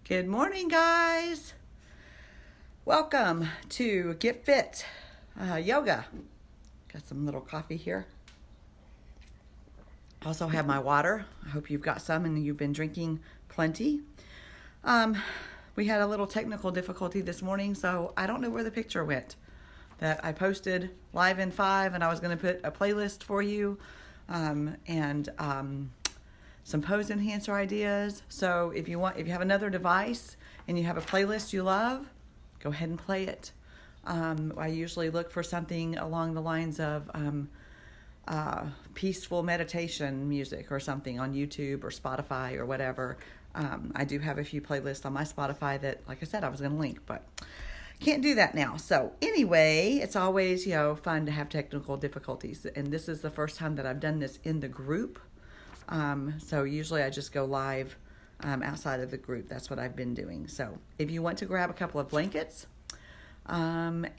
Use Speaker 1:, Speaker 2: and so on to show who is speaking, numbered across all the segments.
Speaker 1: Good morning, guys. Welcome to Get Fit Yoga. Got some little coffee here. Also have my water. I hope you've got some and you've been drinking plenty. We had a little technical difficulty this morning, so I don't know where the picture went that I posted live in 5, and I was going to put a playlist for you and some pose enhancer ideas. So if you have another device and you have a playlist you love, go ahead and play it. I usually look for something along the lines of peaceful meditation music or something on YouTube or Spotify or whatever. I do have a few playlists on my Spotify that, like I said, I was going to link, but can't do that now. So anyway, it's always, fun to have technical difficulties. And this is the first time that I've done this in the group. So usually I just go live outside of the group. That's what I've been doing. So if you want to grab a couple of blankets, and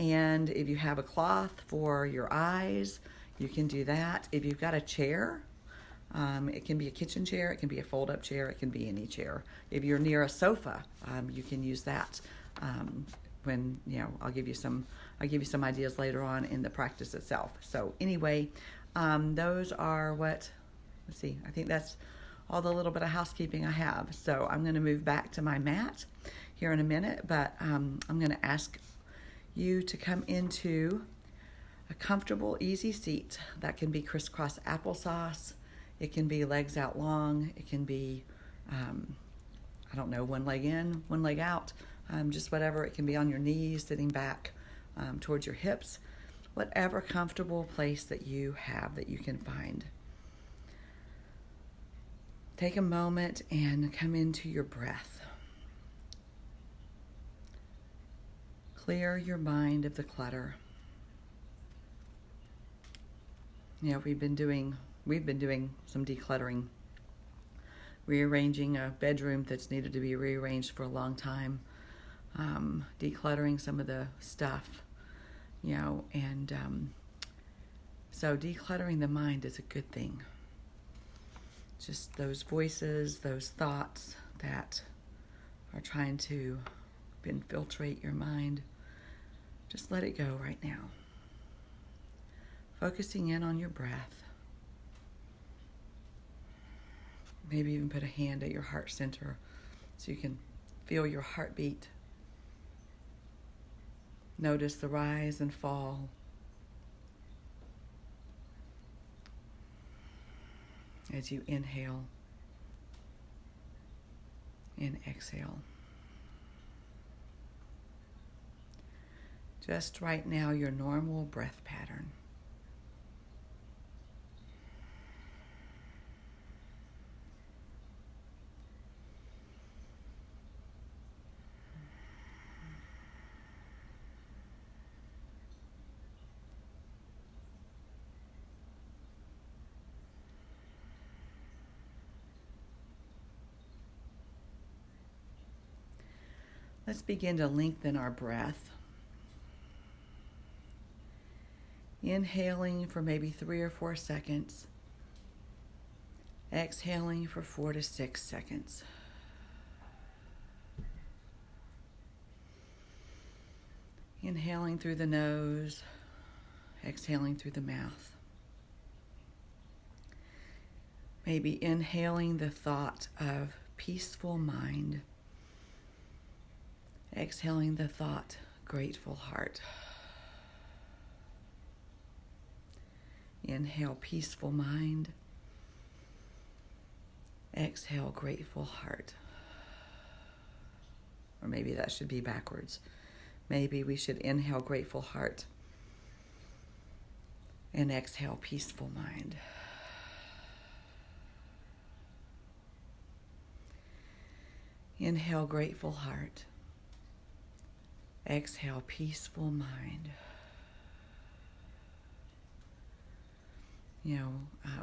Speaker 1: if you have a cloth for your eyes, you can do that. If you've got a chair, it can be a kitchen chair, it can be a fold-up chair, it can be any chair. If you're near a sofa, you can use that. I'll give you some ideas later on in the practice itself. So anyway, those are what. Let's see. I think that's all the little bit of housekeeping I have. So I'm going to move back to my mat here in a minute, but I'm going to ask you to come into a comfortable, easy seat. That can be crisscross applesauce. It can be legs out long. It can be, one leg in, one leg out, just whatever. It can be on your knees, sitting back towards your hips, whatever comfortable place that you have that you can find. Take a moment and come into your breath. Clear your mind of the clutter. We've been doing some decluttering, rearranging a bedroom that's needed to be rearranged for a long time, decluttering some of the stuff, so decluttering the mind is a good thing. Just those voices, those thoughts that are trying to infiltrate your mind, just let it go right now. Focusing in on your breath. Maybe even put a hand at your heart center so you can feel your heartbeat. Notice the rise and fall. As you inhale and exhale. Just right now, your normal breath pattern. Let's begin to lengthen our breath. Inhaling for maybe 3 or 4 seconds. Exhaling for 4 to 6 seconds. Inhaling through the nose, exhaling through the mouth. Maybe inhaling the thought of peaceful mind. Exhaling the thought, grateful heart. Inhale, peaceful mind. Exhale, grateful heart. Or maybe that should be backwards. Maybe we should inhale, grateful heart. And exhale, peaceful mind. Inhale, grateful heart. Exhale, peaceful mind.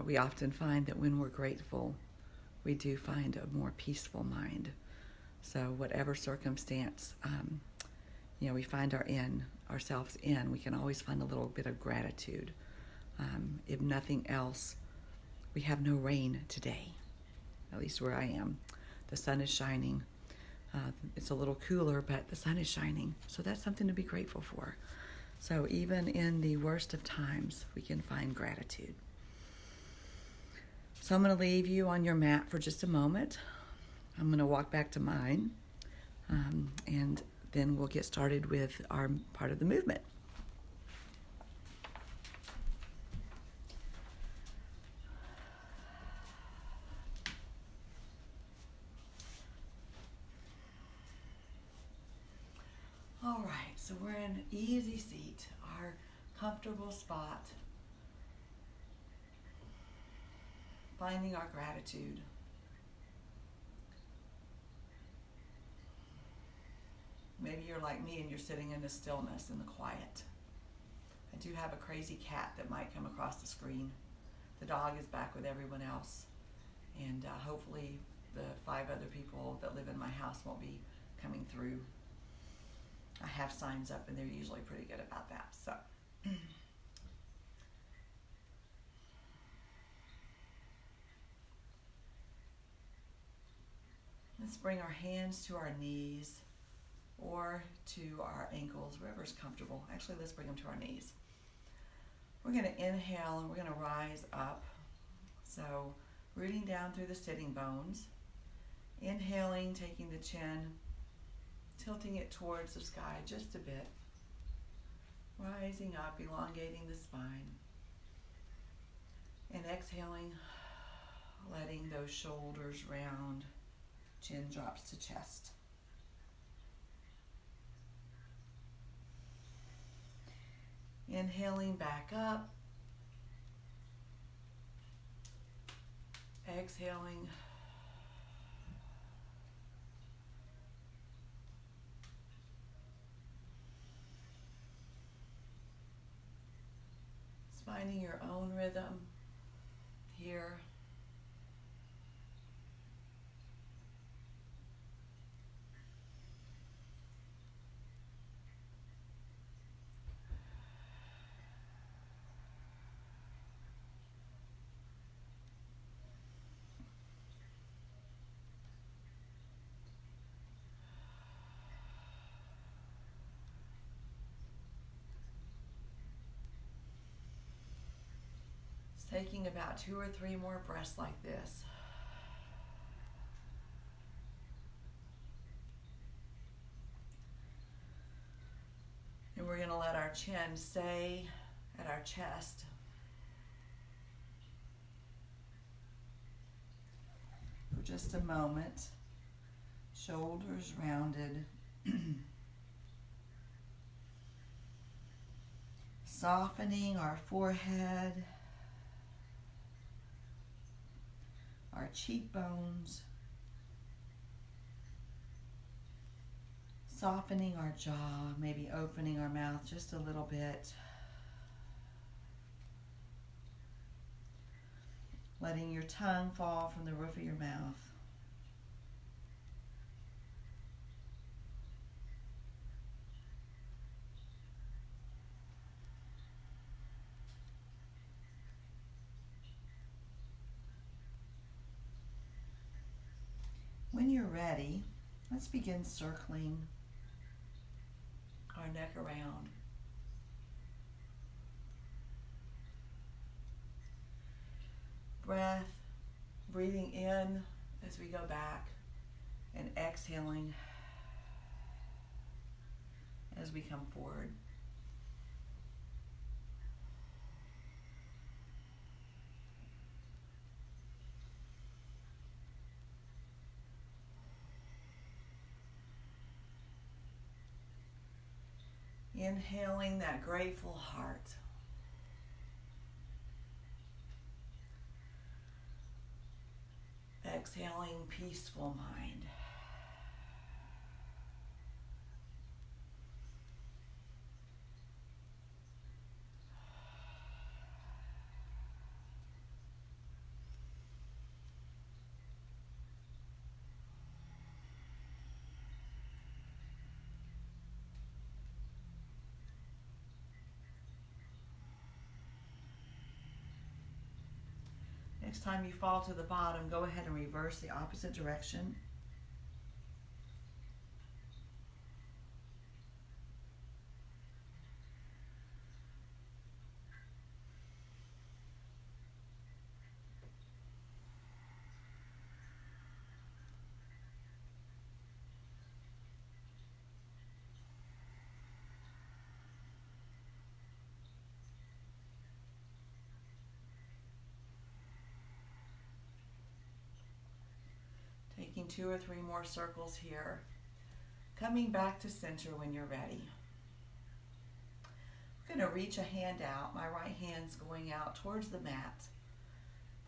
Speaker 1: We often find that when we're grateful, we do find a more peaceful mind. So whatever circumstance, we find ourselves in, we can always find a little bit of gratitude. If nothing else, we have no rain today, at least where I am. The sun is shining. It's a little cooler, but the sun is shining. So that's something to be grateful for. So even in the worst of times, we can find gratitude. So I'm going to leave you on your mat for just a moment. I'm going to walk back to mine, and then we'll get started with our part of the movement. All right, so we're in an easy seat, our comfortable spot, finding our gratitude. Maybe you're like me and you're sitting in the stillness and the quiet. I do have a crazy cat that might come across the screen. The dog is back with everyone else, and hopefully the 5 other people that live in my house won't be coming through. I have signs up and they're usually pretty good about that. So let's bring our hands to our knees or to our ankles, wherever's comfortable. Actually, let's bring them to our knees. We're going to inhale and we're going to rise up. So rooting down through the sitting bones. Inhaling, taking the chin, tilting it towards the sky just a bit. Rising up, elongating the spine. And exhaling, letting those shoulders round, chin drops to chest. Inhaling back up. Exhaling. Finding your own rhythm here. Taking about 2 or 3 more breaths like this. And we're going to let our chin stay at our chest. For just a moment. Shoulders rounded. Softening our forehead. Our cheekbones, softening our jaw, maybe opening our mouth just a little bit, letting your tongue fall from the roof of your mouth. When you're ready, let's begin circling our neck around. Breath, breathing in as we go back and exhaling as we come forward. Inhaling that grateful heart. Exhaling peaceful mind. Next time you fall to the bottom, go ahead and reverse the opposite direction. making 2 or 3 more circles here. Coming back to center when you're ready. I'm going to reach a hand out. My right hand's going out towards the mat.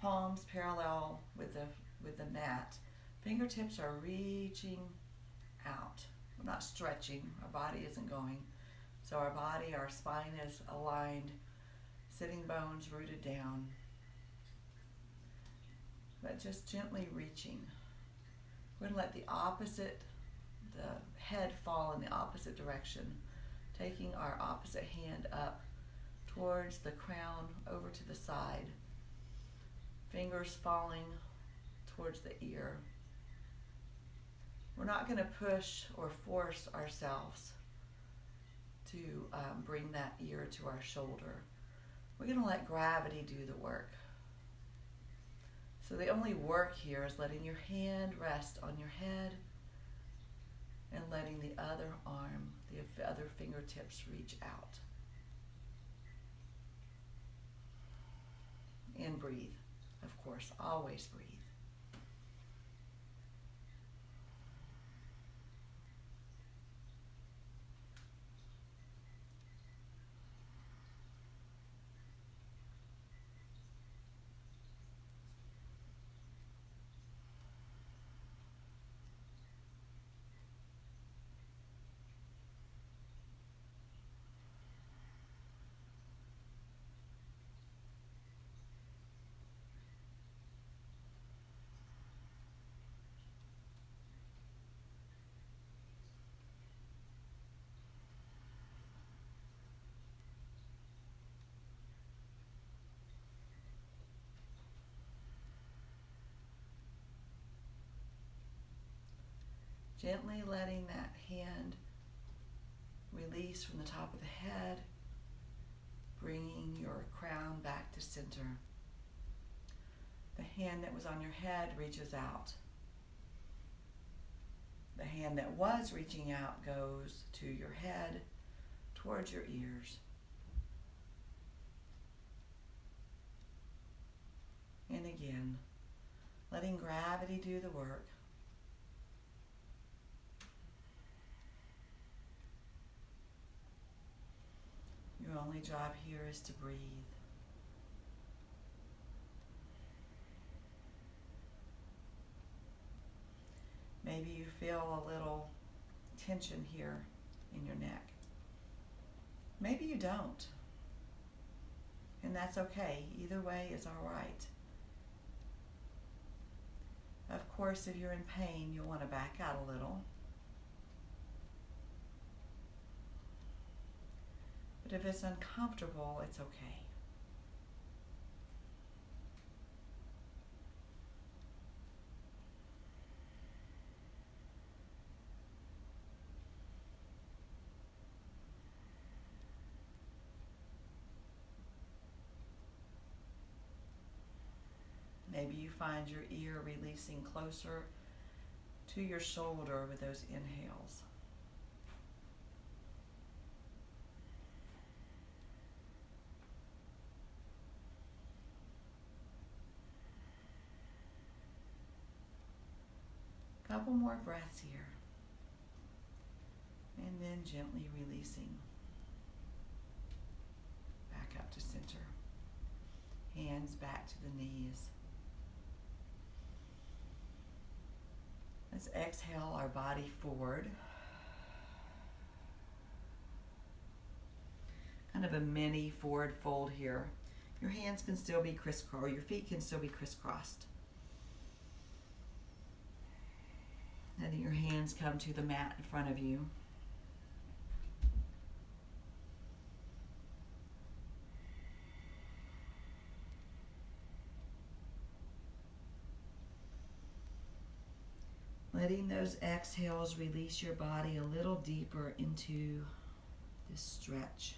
Speaker 1: Palms parallel with the mat. Fingertips are reaching out. We're not stretching. Our body isn't going. So our body, our spine is aligned. Sitting bones rooted down. But just gently reaching. We're going to let the head fall in the opposite direction. Taking our opposite hand up towards the crown, over to the side. Fingers falling towards the ear. We're not going to push or force ourselves to bring that ear to our shoulder. We're going to let gravity do the work. So the only work here is letting your hand rest on your head and letting the other arm, the other fingertips reach out. And breathe. Of course, always breathe. Gently letting that hand release from the top of the head, bringing your crown back to center. The hand that was on your head reaches out. The hand that was reaching out goes to your head, towards your ears. And again, letting gravity do the work. Your only job here is to breathe. Maybe you feel a little tension here in your neck. Maybe you don't. And that's okay. Either way is all right. Of course, if you're in pain, you'll want to back out a little. But if it's uncomfortable, it's okay. Maybe you find your ear releasing closer to your shoulder with those inhales. Couple more breaths here. And then gently releasing back up to center. Hands back to the knees. Let's exhale our body forward. Kind of a mini forward fold here. Your hands can still be crisscrossed, or your feet can still be crisscrossed. Letting your hands come to the mat in front of you. Letting those exhales release your body a little deeper into this stretch.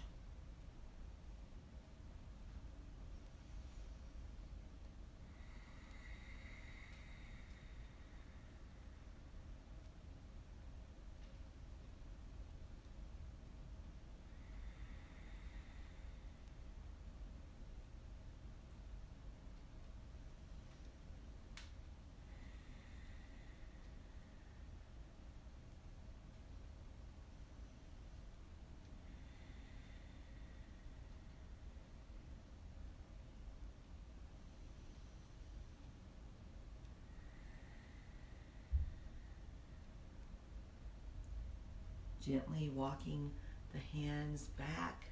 Speaker 1: Gently walking the hands back.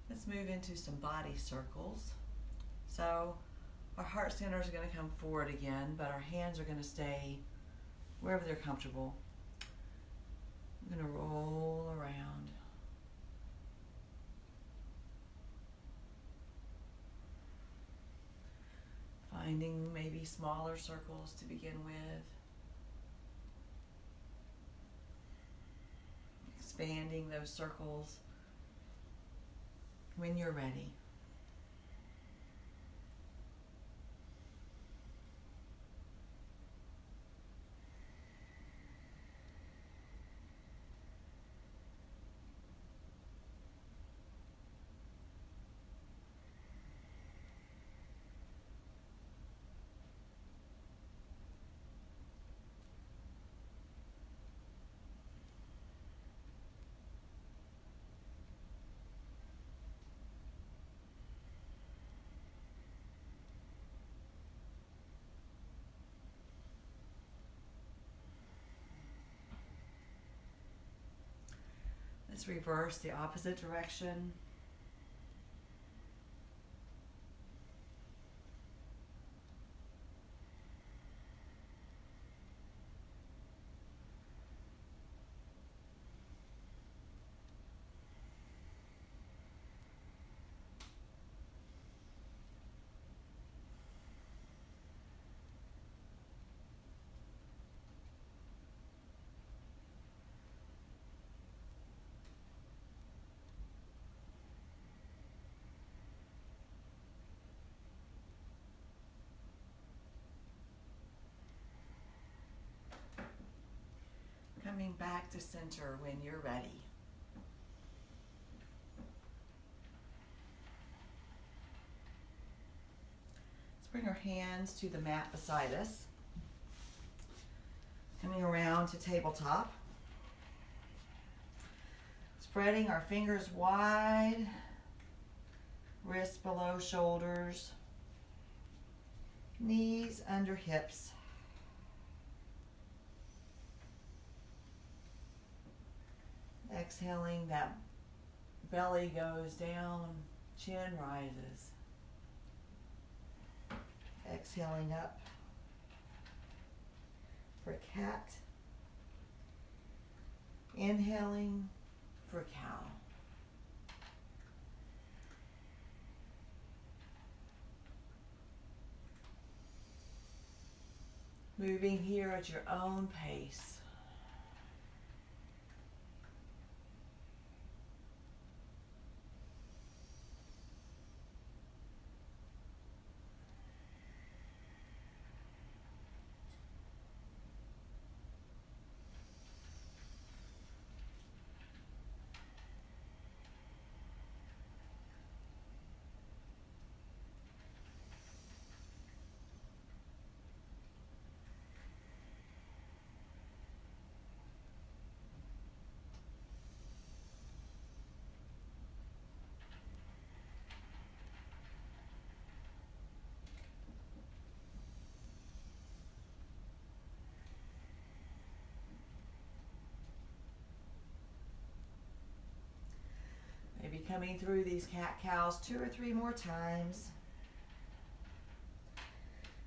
Speaker 1: Let's move into some body circles. So our heart centers are going to come forward again, but our hands are going to stay wherever they're comfortable. I'm going to roll around. Finding maybe smaller circles to begin with. Expanding those circles when you're ready. Let's reverse the opposite direction. Coming back to center when you're ready. Let's bring our hands to the mat beside us. Coming around to tabletop. Spreading our fingers wide, wrists below shoulders, knees under hips. Exhaling, that belly goes down, chin rises. Exhaling up for cat. Inhaling for cow. Moving here at your own pace. Maybe coming through these cat-cows 2 or 3 more times.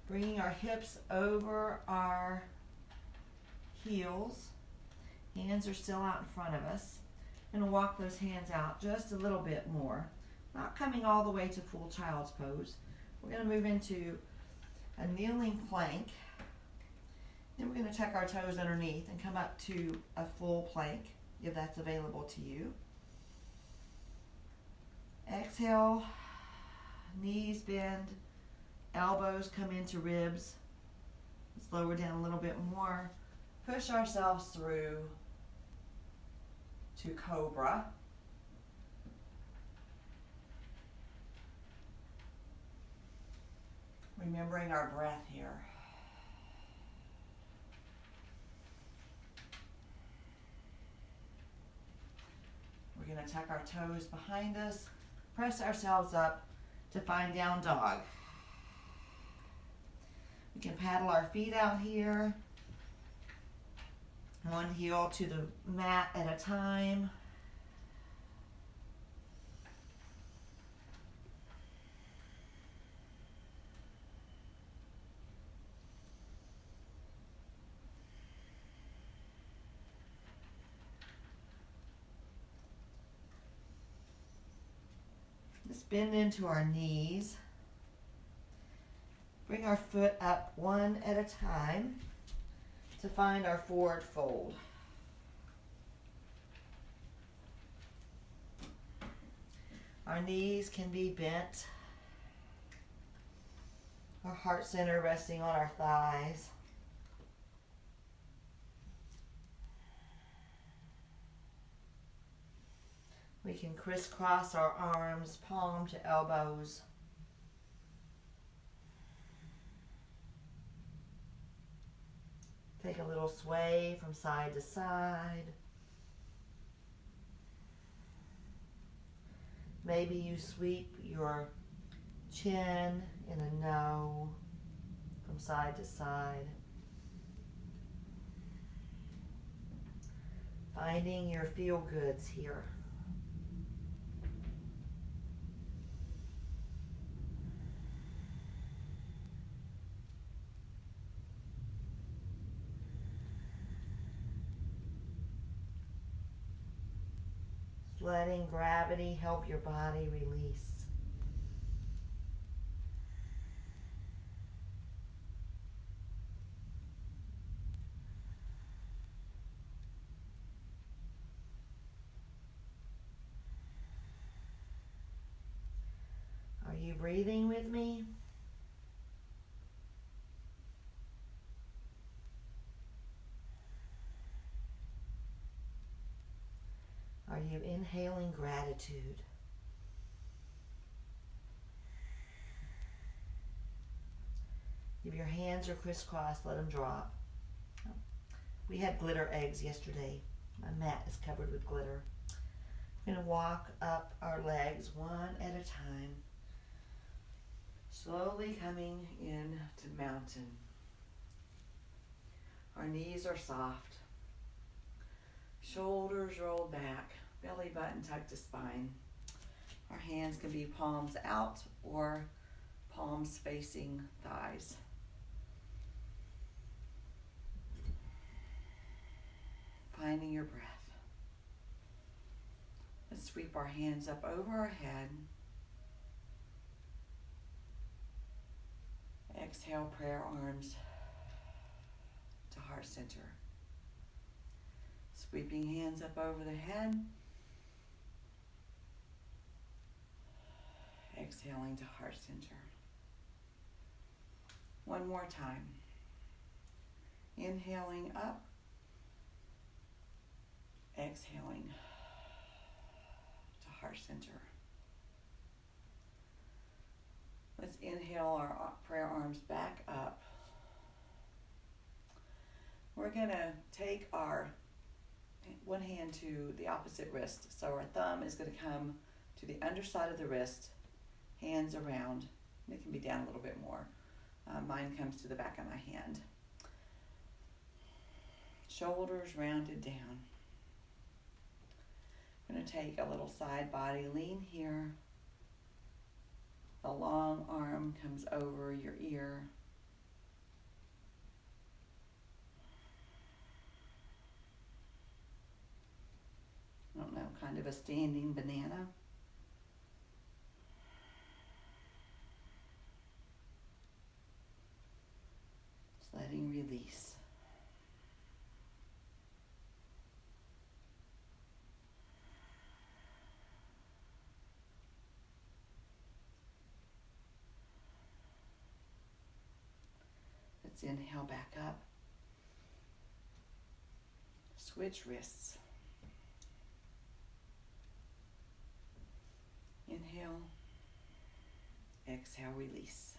Speaker 1: Bringing our hips over our heels. Hands are still out in front of us. I'm going to walk those hands out just a little bit more. Not coming all the way to full child's pose. We're going to move into a kneeling plank. Then we're going to tuck our toes underneath and come up to a full plank, if that's available to you. Exhale, knees bend, elbows come into ribs. Let's lower down a little bit more. Push ourselves through to cobra. Remembering our breath here. We're going to tuck our toes behind us. Press ourselves up to find down dog. We can paddle our feet out here, one heel to the mat at a time. Let's bend into our knees. Bring our foot up one at a time to find our forward fold. Our knees can be bent. Our heart center resting on our thighs. We can crisscross our arms, palm to elbows. Take a little sway from side to side. Maybe you sweep your chin in a no from side to side. Finding your feel-goods here. Letting gravity help your body release. Are you breathing with me? Are you inhaling gratitude? If your hands are crisscrossed, let them drop. We had glitter eggs yesterday. My mat is covered with glitter. I'm going to walk up our legs one at a time, slowly coming in to mountain. Our knees are soft. Shoulders rolled back, belly button tucked to spine. Our hands can be palms out or palms facing thighs. Finding your breath. Let's sweep our hands up over our head. Exhale, prayer arms to heart center. Sweeping hands up over the head. Exhaling to heart center. One more time. Inhaling up. Exhaling to heart center. Let's inhale our prayer arms back up. We're going to take our one hand to the opposite wrist. So our thumb is going to come to the underside of the wrist, hands around. It can be down a little bit more. Mine comes to the back of my hand. Shoulders rounded down. I'm going to take a little side body lean here. The long arm comes over your ear. I don't know, kind of a standing banana. Just letting release. Let's inhale back up. Switch wrists. Inhale, exhale, release.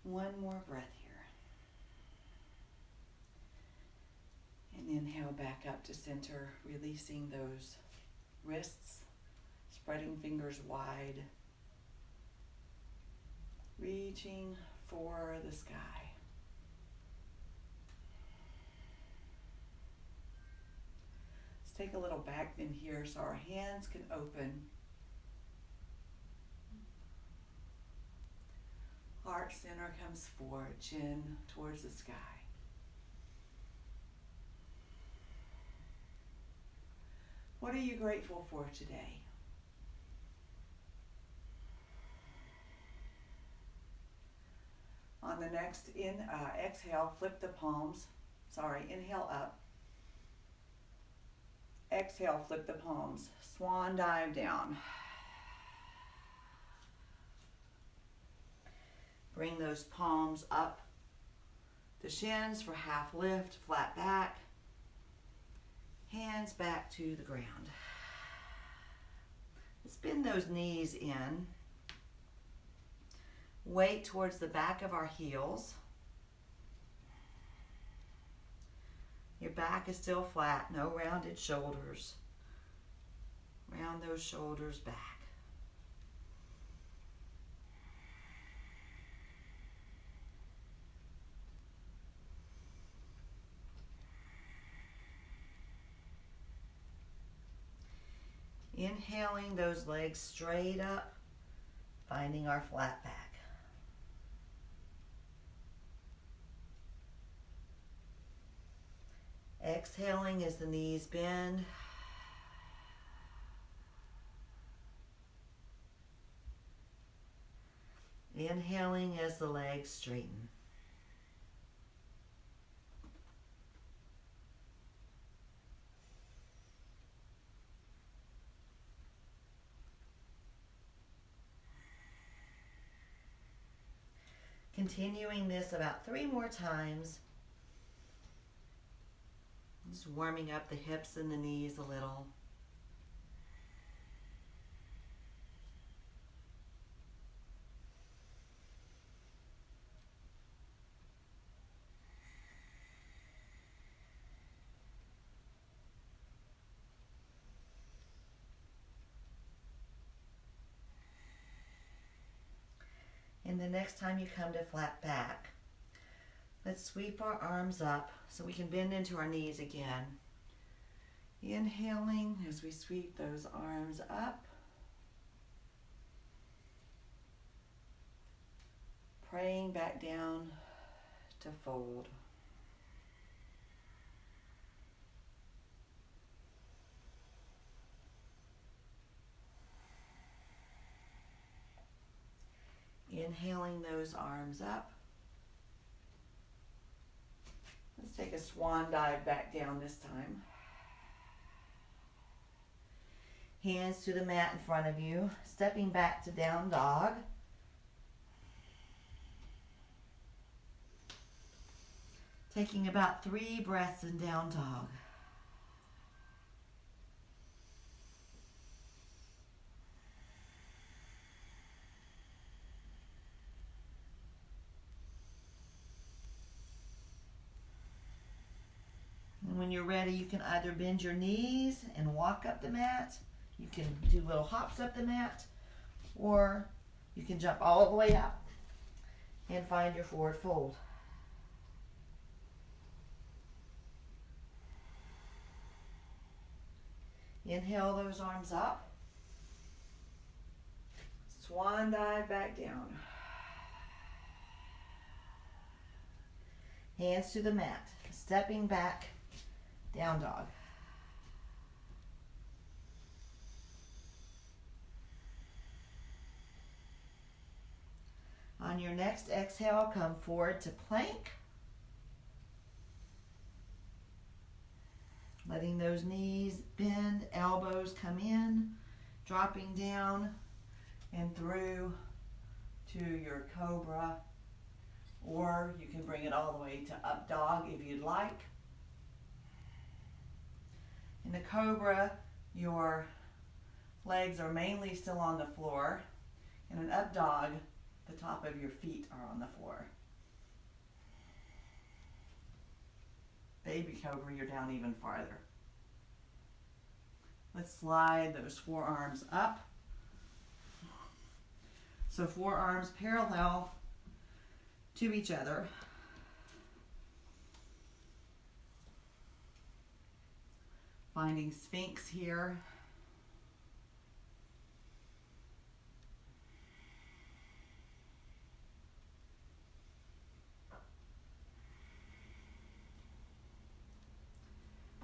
Speaker 1: One more breath here. And inhale back up to center, releasing those wrists, spreading fingers wide, reaching for the sky. Let's take a little back bend here so our hands can open. Heart center comes forward, chin towards the sky. What are you grateful for today? On the next exhale, flip the palms. Inhale up. Exhale, flip the palms. Swan dive down. Bring those palms up. The shins for half lift, flat back. Hands back to the ground. Let's bend those knees in. Weight towards the back of our heels. Your back is still flat, no rounded shoulders. Round those shoulders back. Inhaling those legs straight up, finding our flat back. Exhaling as the knees bend. Inhaling as the legs straighten. Continuing this about 3 more times. Just warming up the hips and the knees a little. And the next time you come to flat back, let's sweep our arms up so we can bend into our knees again. Inhaling as we sweep those arms up. Praying back down to fold. Inhaling those arms up. Let's take a swan dive back down this time. Hands to the mat in front of you, stepping back to down dog. Taking about 3 breaths in down dog. When you're ready, you can either bend your knees and walk up the mat. You can do little hops up the mat, or you can jump all the way up and find your forward fold. Inhale those arms up. Swan dive back down. Hands to the mat, stepping back. Down dog. On your next exhale, come forward to plank. Letting those knees bend, elbows come in, dropping down and through to your cobra. Or you can bring it all the way to up dog if you'd like. In the cobra, your legs are mainly still on the floor. In an up dog, the top of your feet are on the floor. baby cobra, you're down even farther. Let's slide those forearms up. So forearms parallel to each other. Finding Sphinx here.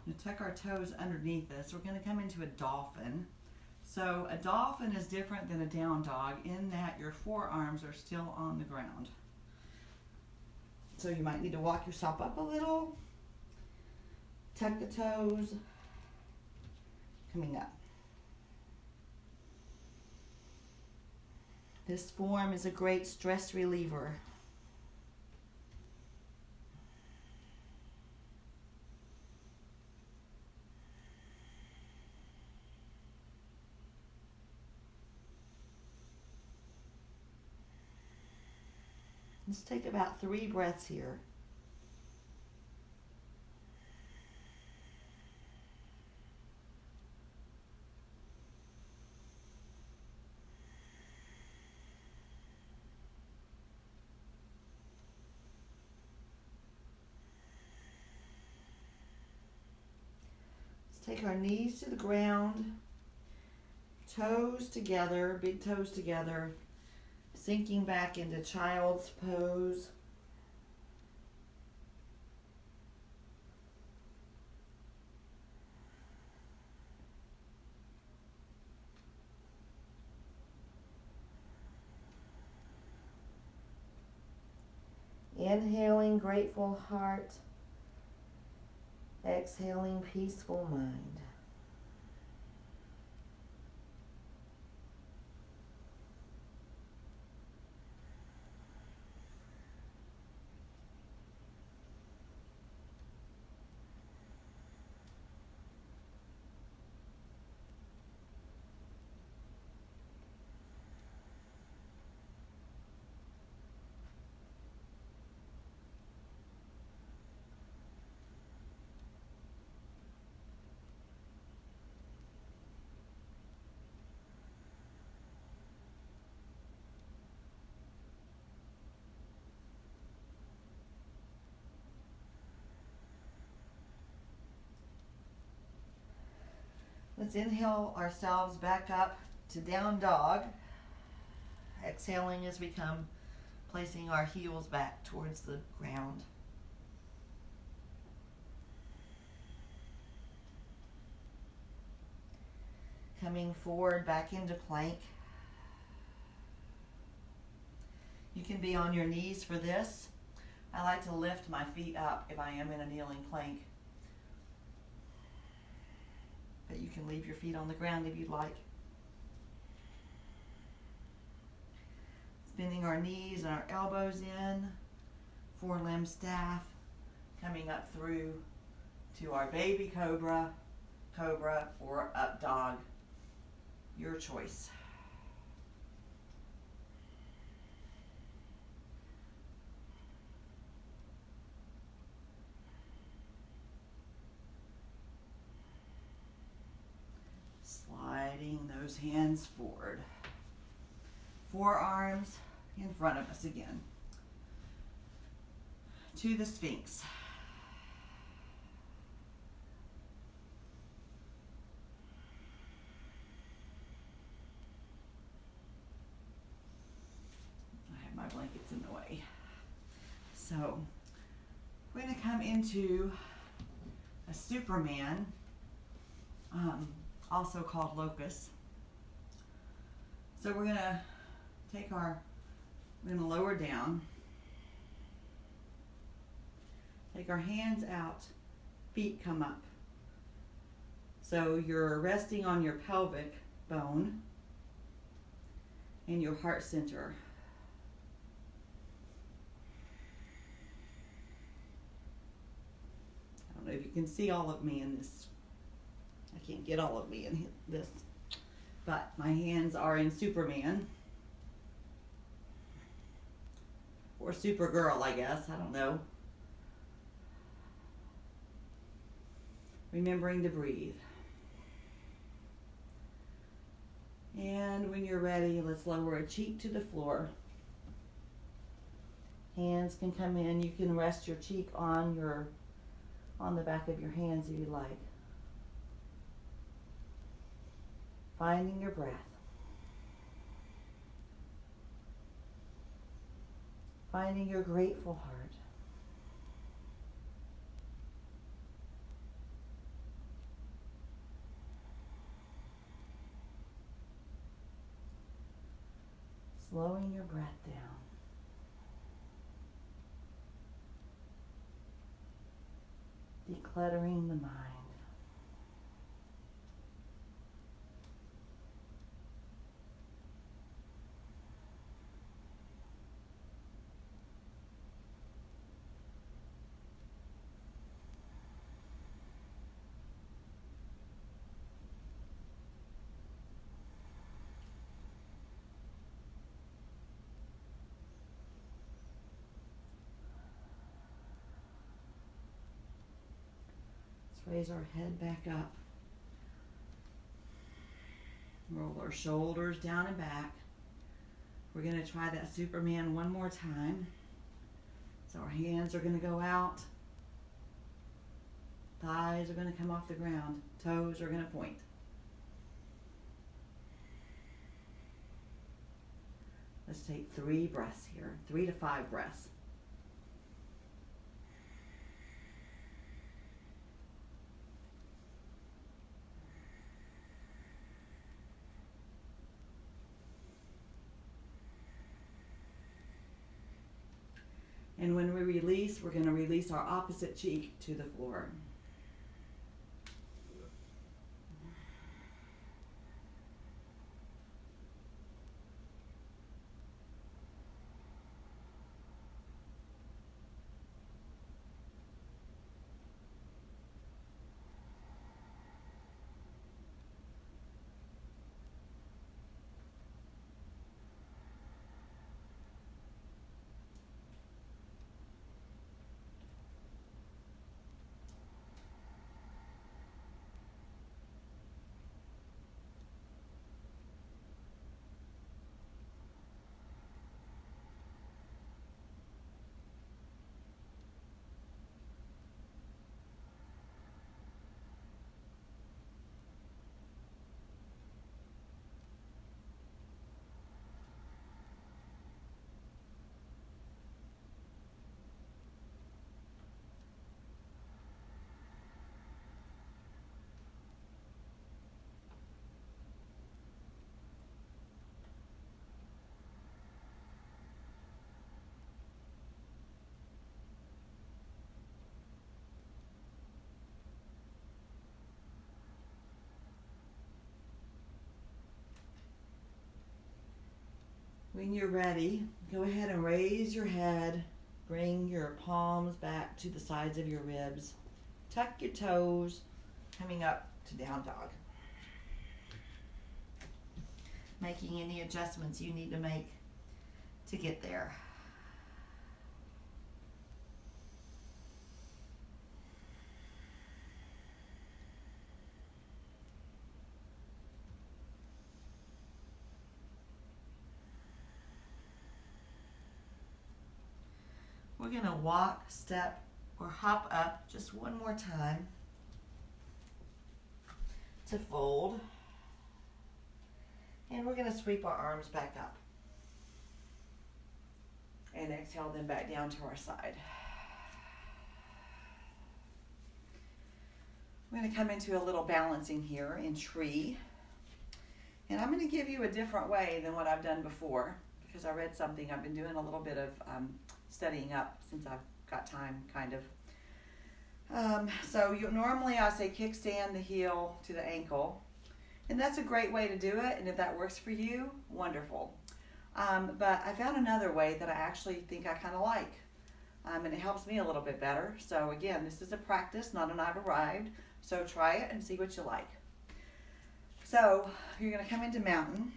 Speaker 1: We'll tuck our toes underneath this. We're going to come into a dolphin. So a dolphin is different than a down dog in that your forearms are still on the ground. So you might need to walk yourself up a little. Tuck the toes. Coming up. This form is a great stress reliever. Let's take about 3 breaths here. Let's take our knees to the ground, toes together, big toes together, sinking back into child's pose. Inhaling grateful heart, exhaling peaceful mind. Let's inhale ourselves back up to down dog. Exhaling as we come, placing our heels back towards the ground. Coming forward back into plank. You can be on your knees for this. I like to lift my feet up if I am in a kneeling plank. But you can leave your feet on the ground if you'd like. Bending our knees and our elbows in, four-limb staff, coming up through to our baby cobra, cobra, or up dog. Your choice. Sliding those hands forward. Forearms in front of us again. To the Sphinx. I have my blankets in the way. So we're going to come into a Superman, also called locust. So we're going to we're going to lower down, take our hands out, feet come up. So you're resting on your pelvic bone and your heart center. I don't know if you can see all of me in this. I can't get all of me in this, but my hands are in Superman. Or Supergirl, I guess. I don't know. remembering to breathe. And when you're ready, let's lower a cheek to the floor. Hands can come in. You can rest your cheek on the back of your hands if you like. Finding your breath. Finding your grateful heart. Slowing your breath down. Decluttering the mind. Raise our head back up. Roll our shoulders down and back. We're going to try that Superman one more time. So our hands are going to go out. Thighs are going to come off the ground. Toes are going to point. Let's take 3 breaths here. 3 to 5 breaths. And when we release, we're going to release our opposite cheek to the floor. When you're ready, go ahead and raise your head. Bring your palms back to the sides of your ribs. Tuck your toes, coming up to down dog. Making any adjustments you need to make to get there. We're going to walk, step, or hop up just one more time to fold. And we're going to sweep our arms back up. And exhale them back down to our side. We're going to come into a little balancing here in tree. And I'm going to give you a different way than what I've done before, because I read something. I've been doing a little bit of studying up since I've got time, kind of. So normally I say kickstand the heel to the ankle, and that's a great way to do it, and if that works for you, wonderful. But I found another way that I actually think I kind of like, and it helps me a little bit better. So again, this is a practice, not an I've arrived, so try it and see what you like. So you're going to come into mountain.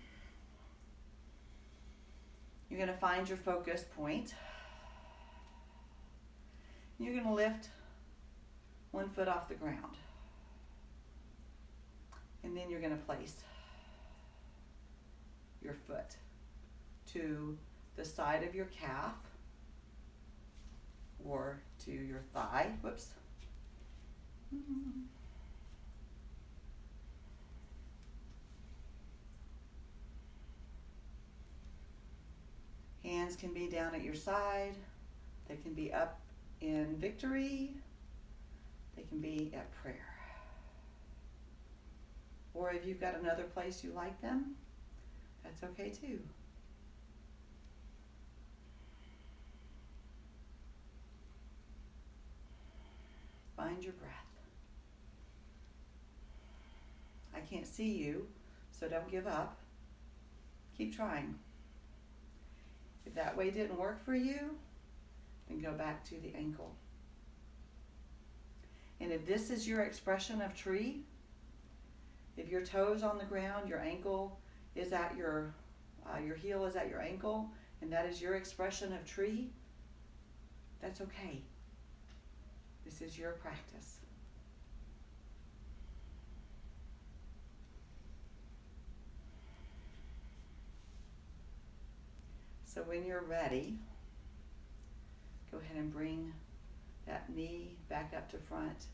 Speaker 1: You're going to find your focus point. You're going to lift one foot off the ground. And then you're going to place your foot to the side of your calf or to your thigh. Whoops. Hands can be down at your side. They can be up in victory. They can be at prayer. Or if you've got another place you like them, that's okay too. Find your breath. I can't see you, so don't give up. Keep trying. If that way didn't work for you, then go back to the ankle. And if this is your expression of tree, if your toes on the ground, your ankle is at your heel is at your ankle, and that is your expression of tree, that's okay. This is your practice. So when you're ready, go ahead and bring that knee back up to front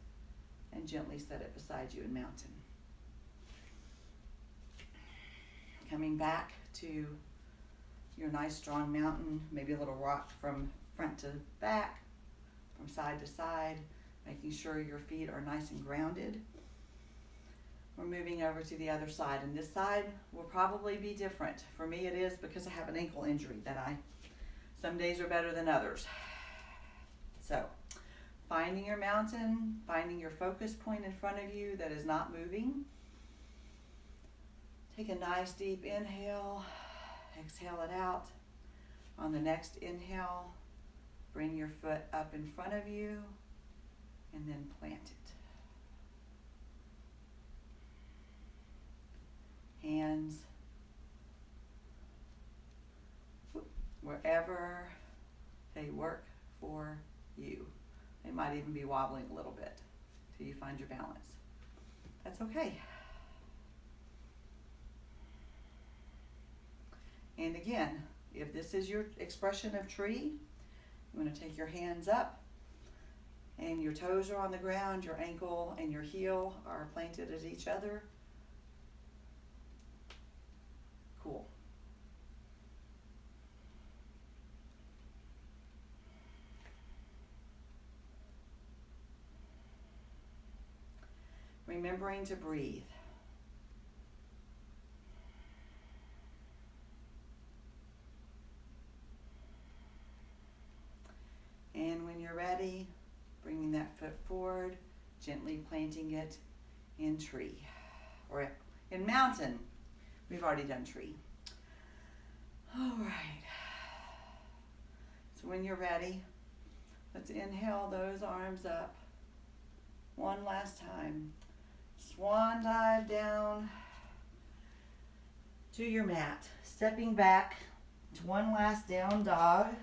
Speaker 1: and gently set it beside you in mountain. Coming back to your nice strong mountain, maybe a little rock from front to back, from side to side, making sure your feet are nice and grounded. We're moving over to the other side, and this side will probably be different. For me it is, because I have an ankle injury that some days are better than others. So, finding your mountain, finding your focus point in front of you that is not moving. Take a nice deep inhale, exhale it out. On the next inhale, bring your foot up in front of you and then plant it. Hands wherever they work for you. They might even be wobbling a little bit till you find your balance. That's okay. And again, if this is your expression of tree, you want to take your hands up and your toes are on the ground, your ankle and your heel are planted at each other. Cool. Remembering to breathe. And when you're ready, bringing that foot forward, gently planting it in tree or in mountain. We've already done tree. All right. So when you're ready, let's inhale those arms up. One last time. Swan dive down to your mat. Stepping back to one last down dog.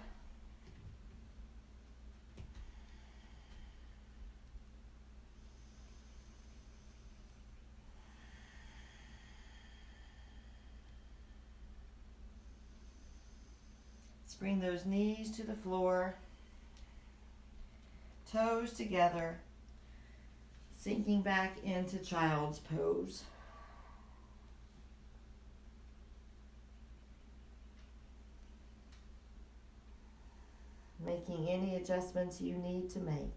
Speaker 1: Bring those knees to the floor, toes together, sinking back into child's pose. Making any adjustments you need to make.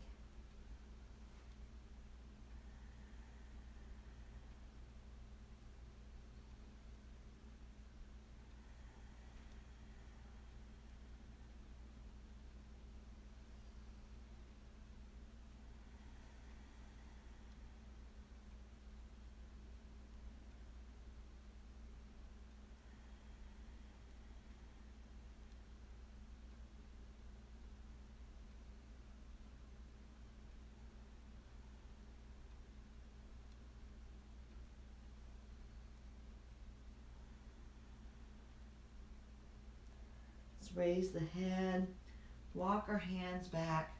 Speaker 1: Raise the head, walk our hands back,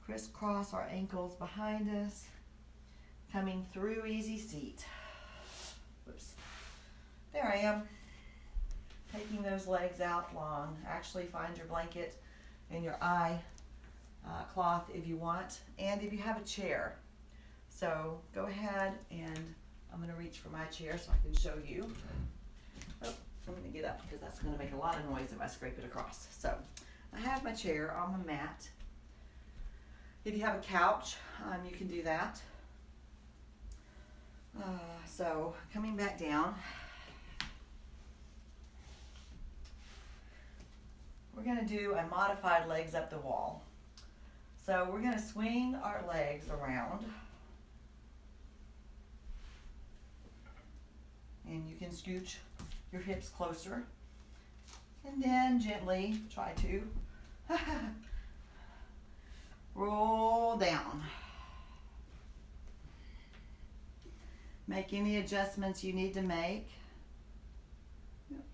Speaker 1: crisscross our ankles behind us, coming through easy seat. Whoops. There I am. Taking those legs out long. Actually, find your blanket and your eye cloth if you want, and if you have a chair. So go ahead, and I'm going to reach for my chair so I can show you. Oh, I'm going to get up because that's going to make a lot of noise if I scrape it across. So I have my chair on my mat. If you have a couch, you can do that. So coming back down, we're going to do a modified legs up the wall. So we're going to swing our legs around. And you can scooch your hips closer. And then gently try to roll down. Make any adjustments you need to make.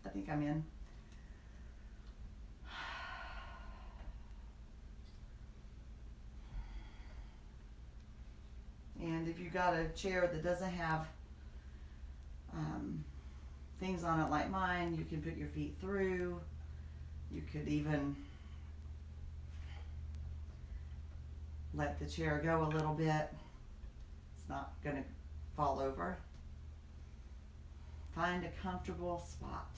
Speaker 1: I think I'm in. And if you got a chair that doesn't have things on it like mine, you can put your feet through. You could even let the chair go a little bit. It's not going to fall over. Find a comfortable spot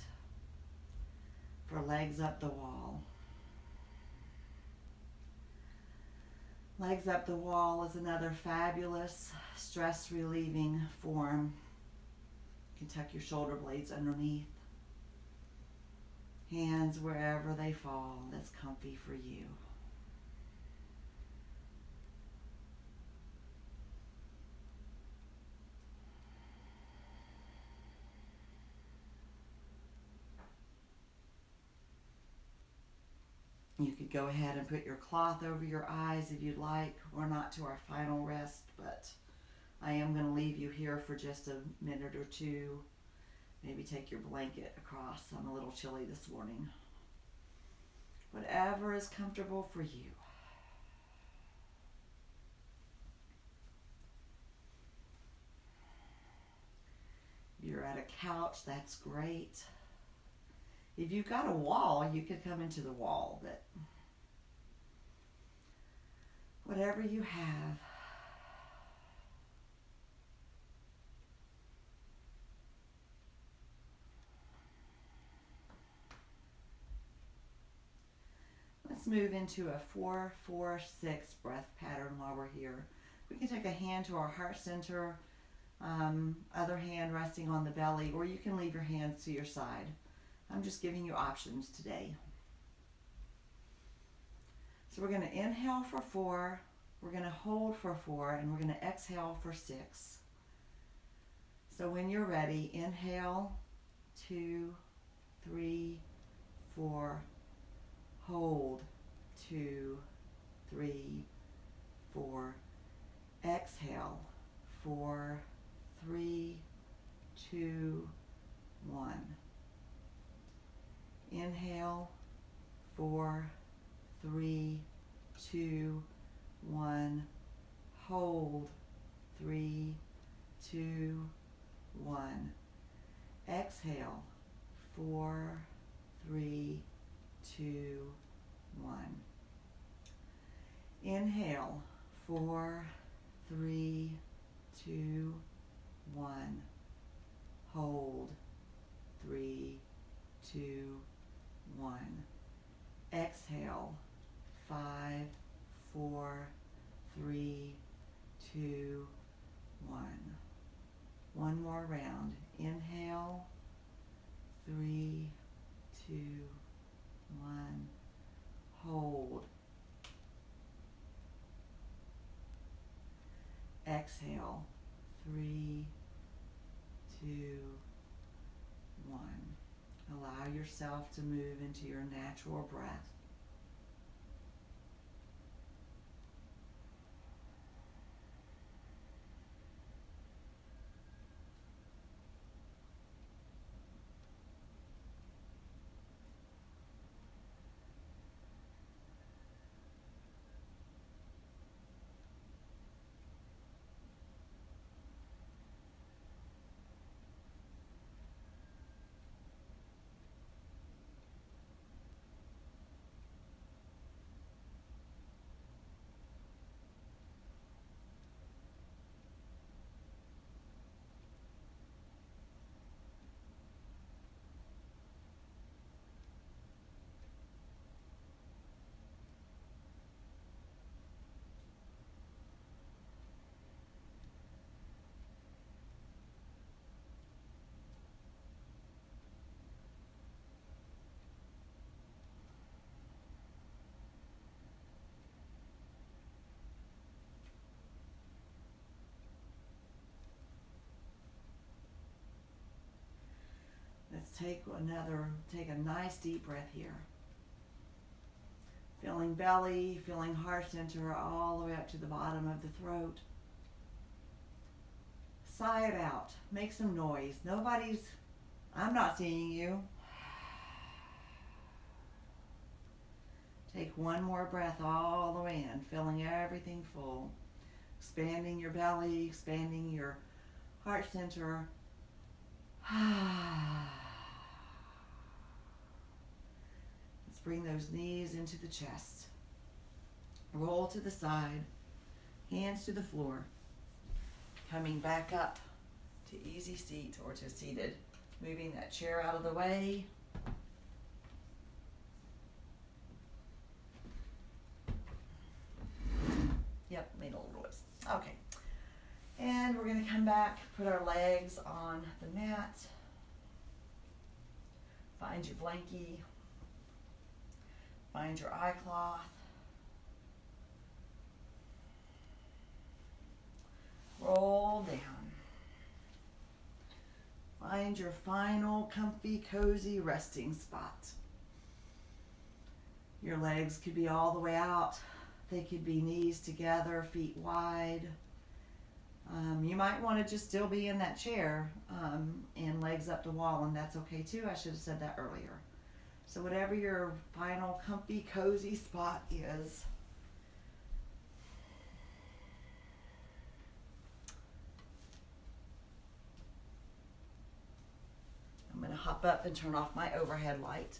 Speaker 1: for legs up the wall. Legs up the wall is another fabulous stress relieving form. You can tuck your shoulder blades underneath. Hands wherever they fall, that's comfy for you. You could go ahead and put your cloth over your eyes if you'd like. We're not to our final rest, but I am going to leave you here for just a minute or two. Maybe take your blanket across. I'm a little chilly this morning. Whatever is comfortable for you. If you're at a couch, that's great. If you've got a wall, you could come into the wall, but whatever you have. Let's move into a 4-4-6 breath pattern while we're here. We can take a hand to our heart center, other hand resting on the belly, or you can leave your hands to your side. I'm just giving you options today. So we're going to inhale for 4, we're going to hold for 4, and we're going to exhale for 6. So when you're ready, inhale, 2, 3, 4, hold, 2, 3, 4, exhale, 4, 3, 2, 1. Inhale, 4, 3, 2, 1. Hold, 3, 2, 1. Exhale, 4, 3, 2, 1. Inhale, 4, 3, 2, 1. Hold, 3, 2, 1. Exhale, 5, 4, 3, 2, 1. One more round. Inhale, 3, 2, 1. Hold. Exhale, 3, 2, 1. Allow yourself to move into your natural breath. take a nice deep breath here. Feeling belly, feeling heart center all the way up to the bottom of the throat. Sigh it out. Make some noise. I'm not seeing you. Take one more breath all the way in, filling everything full. Expanding your belly, expanding your heart center. Let's bring those knees into the chest. Roll to the side, hands to the floor. Coming back up to easy seat or to seated. Moving that chair out of the way. Yep, made a little noise. Okay. And we're going to come back, put our legs on the mat. Find your blankie. Find your eye cloth. Roll down. Find your final comfy, cozy resting spot. Your legs could be all the way out. They could be knees together, feet wide. You might want to just still be in that chair and legs up the wall, and that's okay too. I should have said that earlier. So whatever your final comfy, cozy spot is. I'm going to hop up and turn off my overhead light.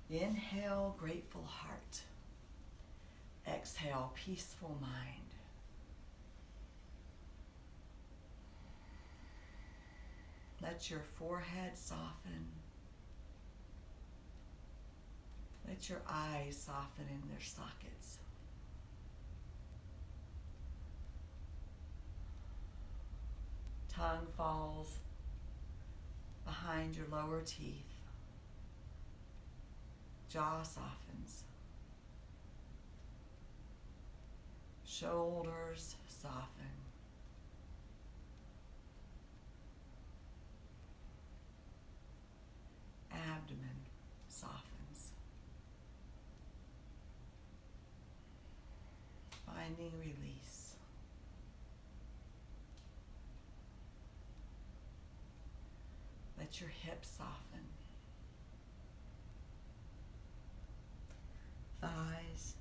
Speaker 1: Inhale, grateful heart. Exhale, peaceful mind. Let your forehead soften. Let your eyes soften in their sockets. Tongue falls behind your lower teeth. Jaw softens. Shoulders soften. Abdomen softens. Finding release. Let your hips soften. Thighs,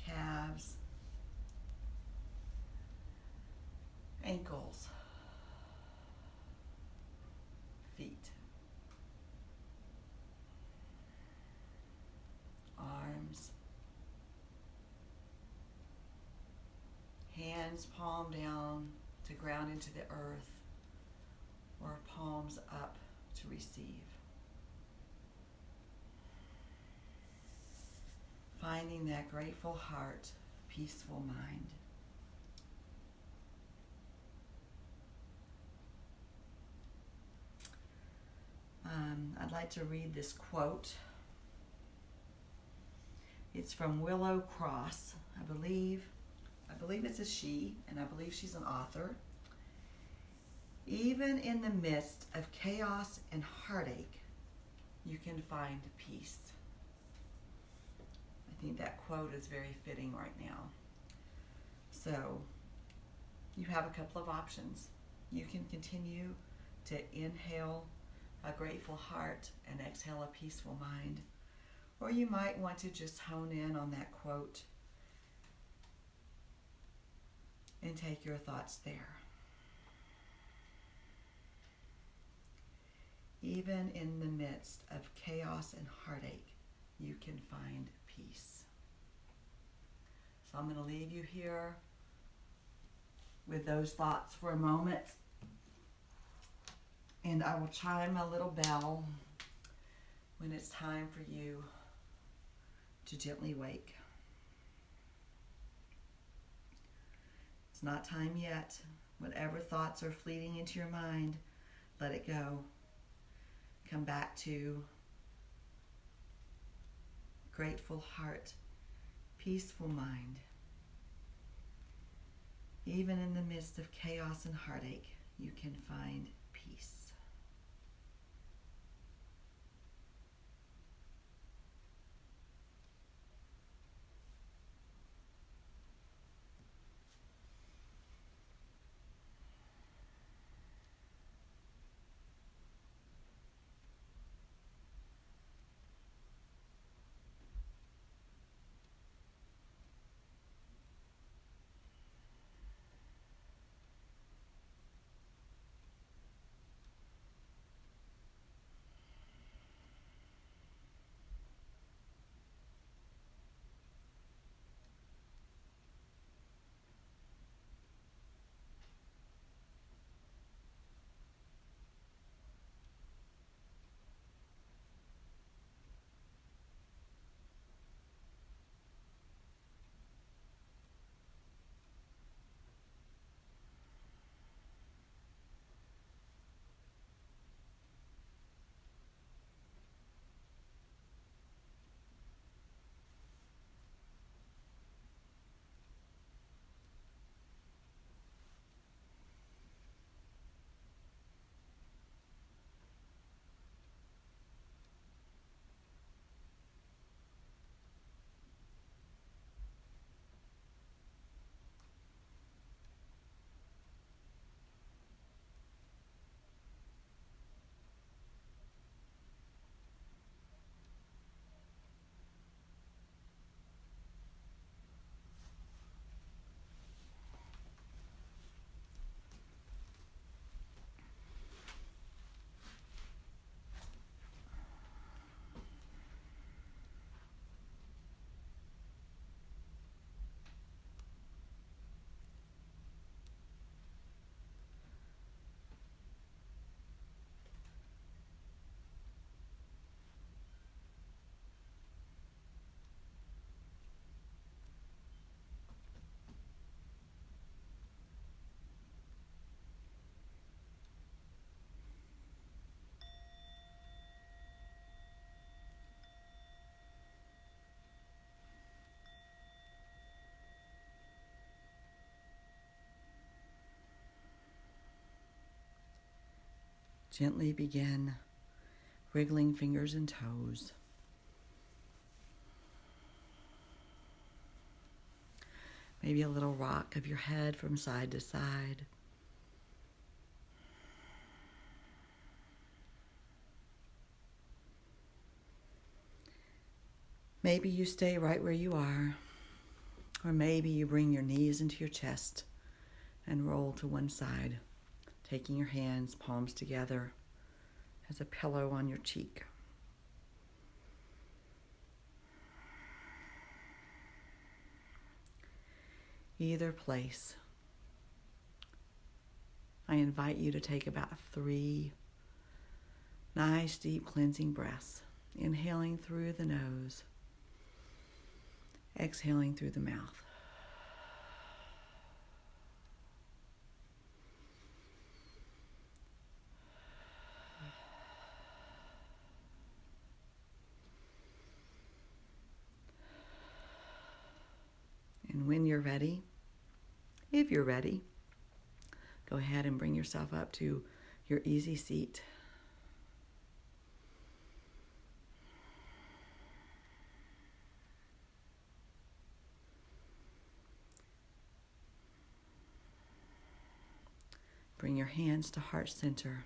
Speaker 1: calves, ankles, feet, arms, hands palm down to ground into the earth or palms up to receive. Finding that grateful heart, peaceful mind. I'd like to read this quote. It's from Willow Cross. I believe it's a she, and I believe she's an author. Even in the midst of chaos and heartache, you can find peace. I think that quote is very fitting right now. So you have a couple of options. You can continue to inhale a grateful heart and exhale a peaceful mind. Or you might want to just hone in on that quote and take your thoughts there. Even in the midst of chaos and heartache, you can find peace. So I'm going to leave you here with those thoughts for a moment. And I will chime a little bell when it's time for you to gently wake. It's It's not time yet. Whatever thoughts are fleeting into your mind, let it go. Come back to grateful heart, peaceful mind. Even in the midst of chaos and heartache, you can find peace. Gently begin wriggling fingers and toes. Maybe a little rock of your head from side to side. Maybe you stay right where you are, or maybe you bring your knees into your chest and roll to one side, taking your hands, palms together, as a pillow on your cheek. Either place. I invite you to take about 3 nice, deep, cleansing breaths, inhaling through the nose, exhaling through the mouth. And when you're ready, if you're ready, go ahead and bring yourself up to your easy seat. Bring your hands to heart center.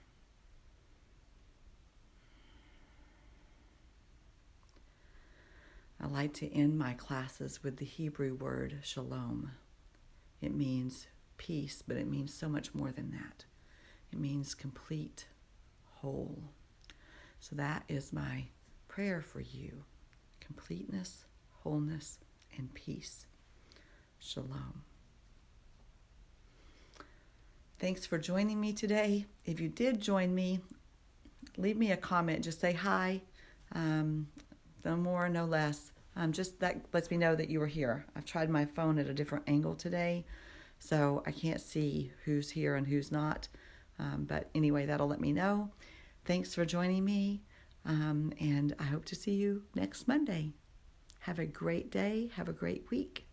Speaker 1: I like to end my classes with the Hebrew word shalom. It means peace, but it means so much more than that. It means complete, whole. So that is my prayer for you. Completeness, wholeness, and peace. Shalom. Thanks for joining me today. If you did join me, leave me a comment. Just say hi. No more, no less. Just that lets me know that you were here. I've tried my phone at a different angle today, so I can't see who's here and who's not. But anyway, that'll let me know. Thanks for joining me, and I hope to see you next Monday. Have a great day. Have a great week.